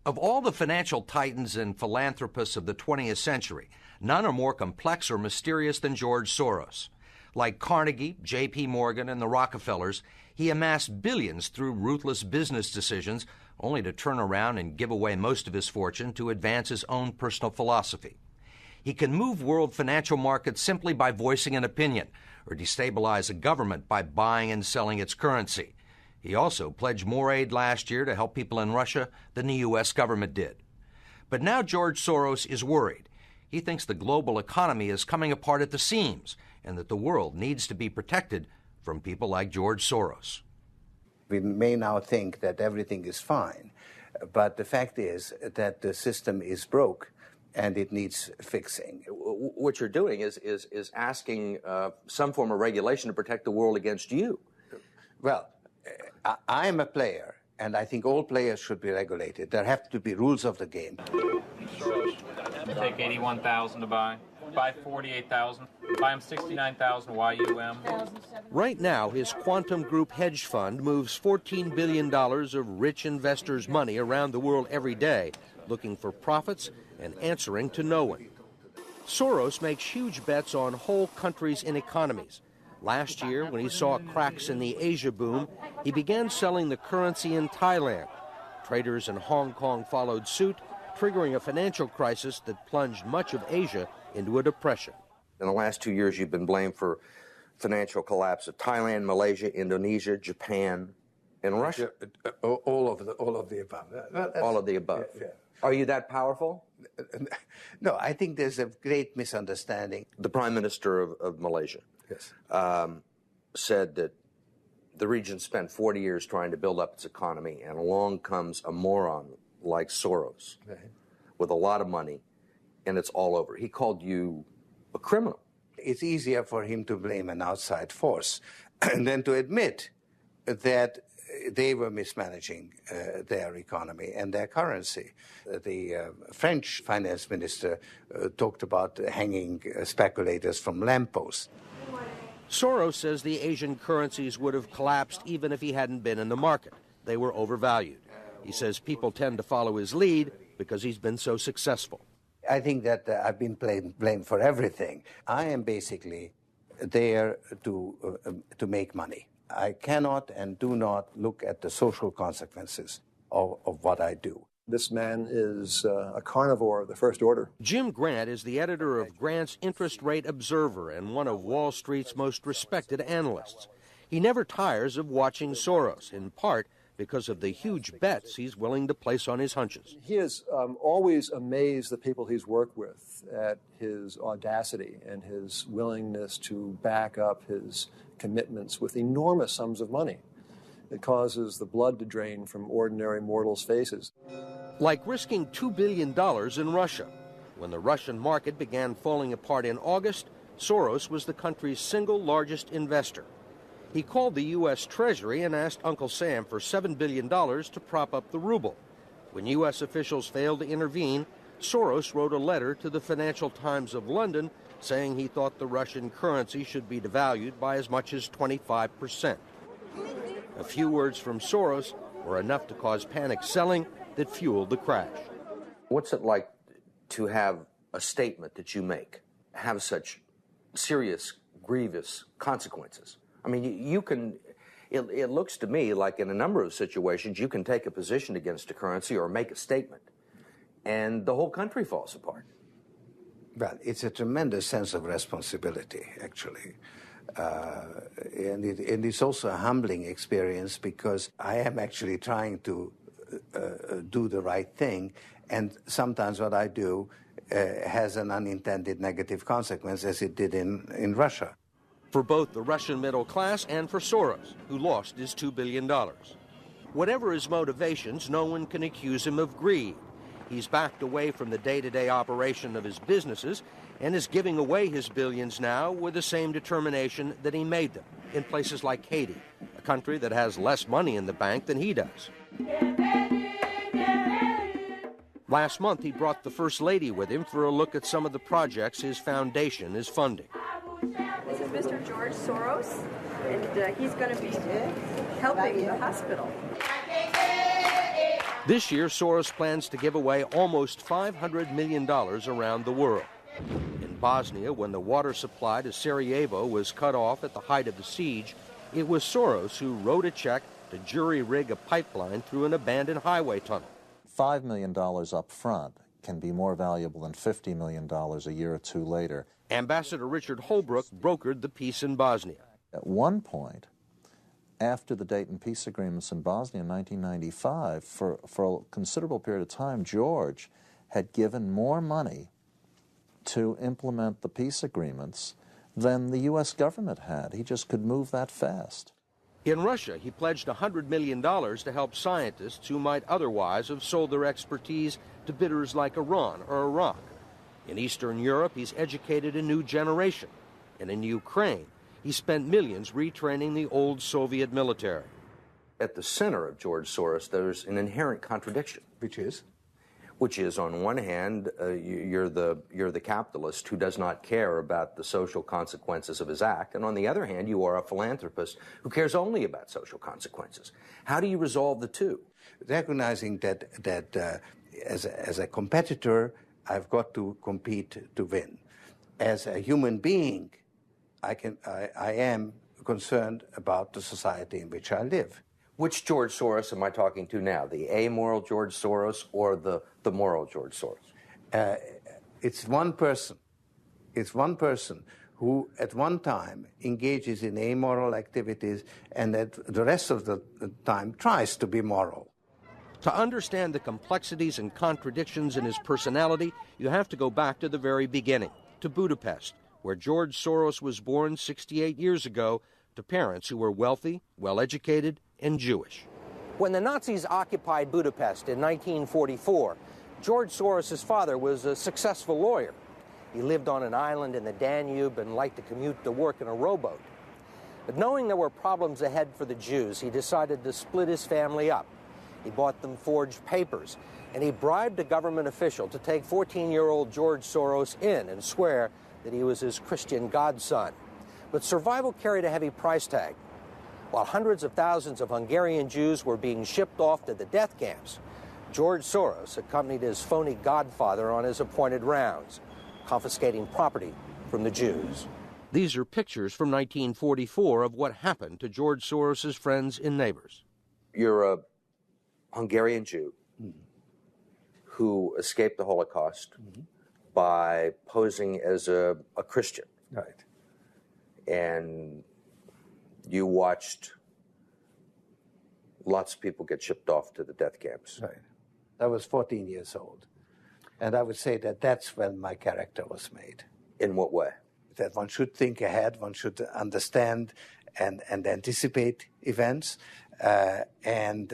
Of all the financial titans and philanthropists of the 20th century, none are more complex or mysterious than George Soros. Like Carnegie, J.P. Morgan, and the Rockefellers, he amassed billions through ruthless business decisions, only to turn around and give away most of his fortune to advance his own personal philosophy. He can move world financial markets simply by voicing an opinion, or destabilize a government by buying and selling its currency. He also pledged more aid last year to help people in Russia than the U.S. government did. But now George Soros is worried. He thinks the global economy is coming apart at the seams and that the world needs to be protected from people like George Soros. We may now think that everything is fine, but the fact is that the system is broke and it needs fixing. What you're doing is asking some form of regulation to protect the world against you. Well, I am a player, and I think all players should be regulated. There have to be rules of the game. Take 81,000 to buy. Buy 48,000. Buy him 69,000 YUM. Right now, his Quantum Group hedge fund moves $14 billion of rich investors' money around the world every day, looking for profits and answering to no one. Soros makes huge bets on whole countries and economies. Last year, when he saw cracks in the Asia boom, he began selling the currency in Thailand. Traders in Hong Kong followed suit, triggering a financial crisis that plunged much of Asia into a depression. In the last 2 years, you've been blamed for financial collapse of Thailand, Malaysia, Indonesia, Japan, and Russia. All of the above. All of the above. Yeah. Are you that powerful? No, I think there's a great misunderstanding. The Prime Minister of Malaysia said that the region spent 40 years trying to build up its economy, and along comes a moron like Soros with a lot of money, and it's all over. He called you a criminal. It's easier for him to blame an outside force than to admit that they were mismanaging their economy and their currency. The French finance minister talked about hanging speculators from lampposts. Soros says the Asian currencies would have collapsed even if he hadn't been in the market. They were overvalued. He says people tend to follow his lead because he's been so successful. I think that I've been blamed for everything. I am basically there to make money. I cannot and do not look at the social consequences of what I do. This man is a carnivore of the first order. Jim Grant is the editor of Grant's Interest Rate Observer and one of Wall Street's most respected analysts. He never tires of watching Soros, in part because of the huge bets he's willing to place on his hunches. He has always amazed the people he's worked with at his audacity and his willingness to back up his commitments with enormous sums of money. It causes the blood to drain from ordinary mortals' faces. Like risking $2 billion in Russia. When the Russian market began falling apart in August, Soros was the country's single largest investor. He called the U.S. Treasury and asked Uncle Sam for $7 billion to prop up the ruble. When U.S. officials failed to intervene, Soros wrote a letter to the Financial Times of London saying he thought the Russian currency should be devalued by as much as 25%. A few words from Soros were enough to cause panic selling that fueled the crash. What's it like to have a statement that you make have such serious, grievous consequences? I mean, you can, it looks to me like in a number of situations you can take a position against a currency or make a statement, and the whole country falls apart. Well, it's a tremendous sense of responsibility, actually. And it's also a humbling experience because I am actually trying to do the right thing, and sometimes what I do has an unintended negative consequence, as it did in Russia. For both the Russian middle class and for Soros, who lost his $2 billion. Whatever his motivations, no one can accuse him of greed. He's backed away from the day-to-day operation of his businesses and is giving away his billions now with the same determination that he made them in places like Haiti, a country that has less money in the bank than he does. Last month, he brought the First Lady with him for a look at some of the projects his foundation is funding. This is Mr. George Soros, and he's going to be helping the hospital. This year, Soros plans to give away almost $500 million around the world. In Bosnia, when the water supply to Sarajevo was cut off at the height of the siege, it was Soros who wrote a check to jury-rig a pipeline through an abandoned highway tunnel. $5 million up front can be more valuable than $50 million a year or two later. Ambassador Richard Holbrooke brokered the peace in Bosnia. At one point, after the Dayton peace agreements in Bosnia in 1995, for a considerable period of time, George had given more money to implement the peace agreements than the U.S. government had. He just could move that fast. In Russia, he pledged $100 million to help scientists who might otherwise have sold their expertise to bidders like Iran or Iraq. In Eastern Europe, he's educated a new generation. And in Ukraine, he spent millions retraining the old Soviet military. At the center of George Soros, there's an inherent contradiction. Which is? Which is, on one hand, you're the capitalist who does not care about the social consequences of his act, and on the other hand, you are a philanthropist who cares only about social consequences. How do you resolve the two? Recognizing that as a competitor, I've got to compete to win. As a human being, I am concerned about the society in which I live. Which George Soros am I talking to now? The amoral George Soros or the moral George Soros? It's one person. It's one person who at one time engages in amoral activities and at the rest of the time tries to be moral. To understand the complexities and contradictions in his personality, you have to go back to the very beginning, to Budapest, where George Soros was born 68 years ago to parents who were wealthy, well-educated, and Jewish. When the Nazis occupied Budapest in 1944, George Soros' father was a successful lawyer. He lived on an island in the Danube and liked to commute to work in a rowboat. But knowing there were problems ahead for the Jews, he decided to split his family up. He bought them forged papers, and he bribed a government official to take 14-year-old George Soros in and swear that he was his Christian godson. But survival carried a heavy price tag. While hundreds of thousands of Hungarian Jews were being shipped off to the death camps, George Soros accompanied his phony godfather on his appointed rounds, confiscating property from the Jews. These are pictures from 1944 of what happened to George Soros' friends and neighbors. You're a Hungarian Jew who escaped the Holocaust by posing as a Christian. Right. And you watched lots of people get shipped off to the death camps. Right. I was 14 years old. And I would say that that's when my character was made. In what way? That one should think ahead, one should understand and anticipate events, and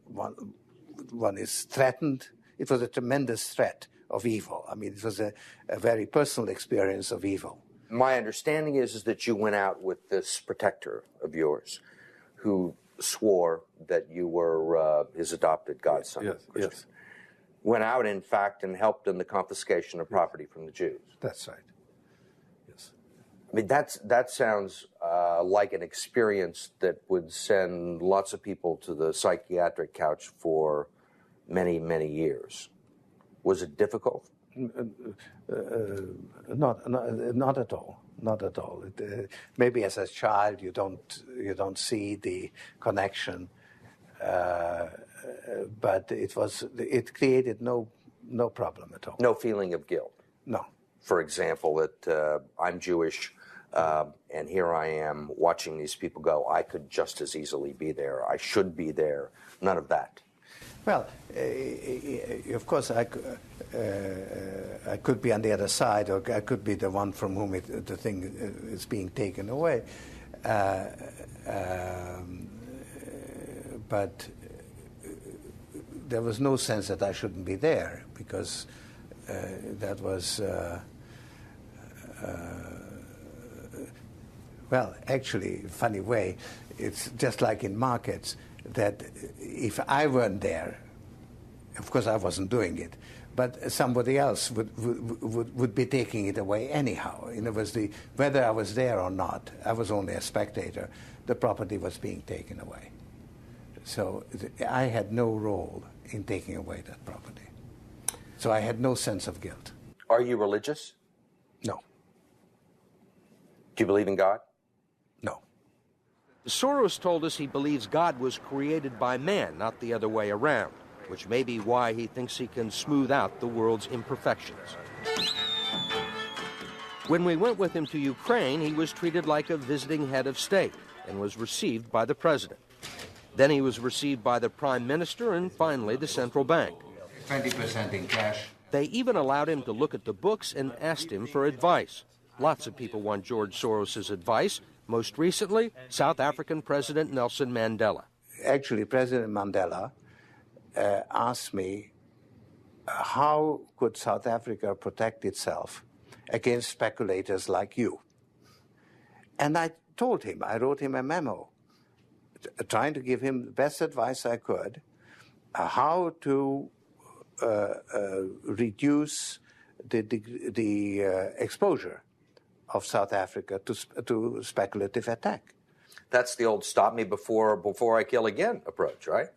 one is threatened. It was a tremendous threat of evil. I mean, it was a very personal experience of evil. My understanding is that you went out with this protector of yours who swore that you were his adopted godson. Yes, yes. Went out, in fact, and helped in the confiscation of property from the Jews. That's right. Yes. I mean, that sounds like an experience that would send lots of people to the psychiatric couch for many, many years. Was it difficult? Not at all. Not at all. Maybe as a child you don't see the connection, but it created no problem at all. No feeling of guilt. No. For example, that I'm Jewish, and here I am watching these people go. I could just as easily be there. I should be there. None of that. Well, of course, I could be on the other side, or I could be the one from whom the thing is being taken away. But there was no sense that I shouldn't be there, because that was, well, actually, funny way, it's just like in markets, that if I weren't there, of course I wasn't doing it, but somebody else would be taking it away anyhow. In other words, whether I was there or not, I was only a spectator, the property was being taken away. So I had no role in taking away that property. So I had no sense of guilt. Are you religious? No. Do you believe in God? No. Soros told us he believes God was created by man, not the other way around, which may be why he thinks he can smooth out the world's imperfections. When we went with him to Ukraine, he was treated like a visiting head of state and was received by the president. Then he was received by the prime minister and finally the central bank. 20% in cash. They even allowed him to look at the books and asked him for advice. Lots of people want George Soros' advice. Most recently, South African President Nelson Mandela. Actually, President Mandela asked me, how could South Africa protect itself against speculators like you? And I told him, I wrote him a memo, trying to give him the best advice I could, how to reduce the exposure of South Africa to speculative attack. That's the old stop me before I kill again approach, right?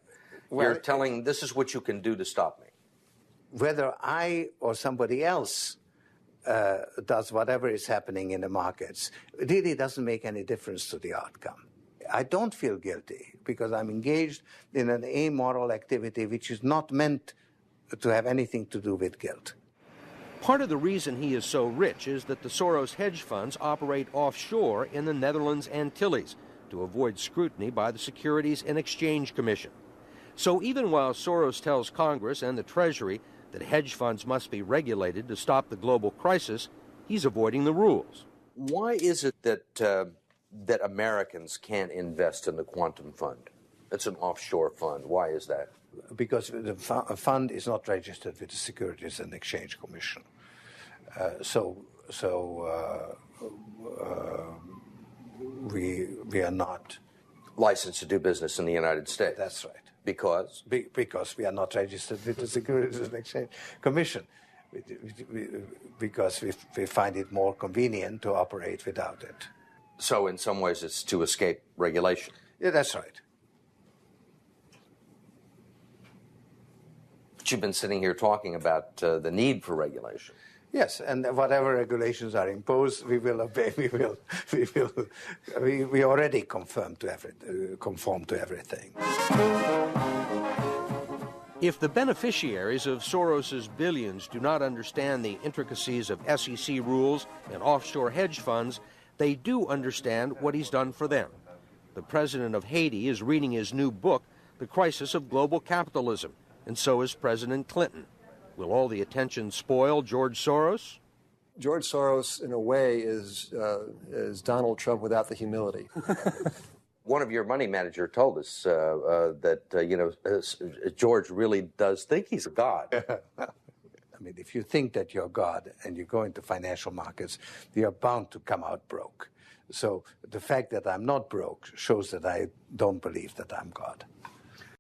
Well, you're telling this is what you can do to stop me. Whether I or somebody else does whatever is happening in the markets, it really doesn't make any difference to the outcome. I don't feel guilty because I'm engaged in an amoral activity which is not meant to have anything to do with guilt. Part of the reason he is so rich is that the Soros hedge funds operate offshore in the Netherlands Antilles to avoid scrutiny by the Securities and Exchange Commission. So even while Soros tells Congress and the Treasury that hedge funds must be regulated to stop the global crisis, he's avoiding the rules. Why is it that Americans can't invest in the quantum fund? It's an offshore fund. Why is that? Because the fund is not registered with the Securities and Exchange Commission. We are not licensed to do business in the United States. That's right. Because? Because we are not registered with the Securities and Exchange Commission. Because we find it more convenient to operate without it. So in some ways it's to escape regulation. Yeah, that's right. But you've been sitting here talking about the need for regulation. Yes, and whatever regulations are imposed, we will obey. We already conform to everything. If the beneficiaries of Soros's billions do not understand the intricacies of SEC rules and offshore hedge funds, they do understand what he's done for them. The president of Haiti is reading his new book, The Crisis of Global Capitalism, and so is President Clinton. Will all the attention spoil George Soros? George Soros, in a way, is Donald Trump without the humility. One of your money manager told us that George really does think he's a god. I mean, if you think that you're God and you go into financial markets, you're bound to come out broke. So the fact that I'm not broke shows that I don't believe that I'm God.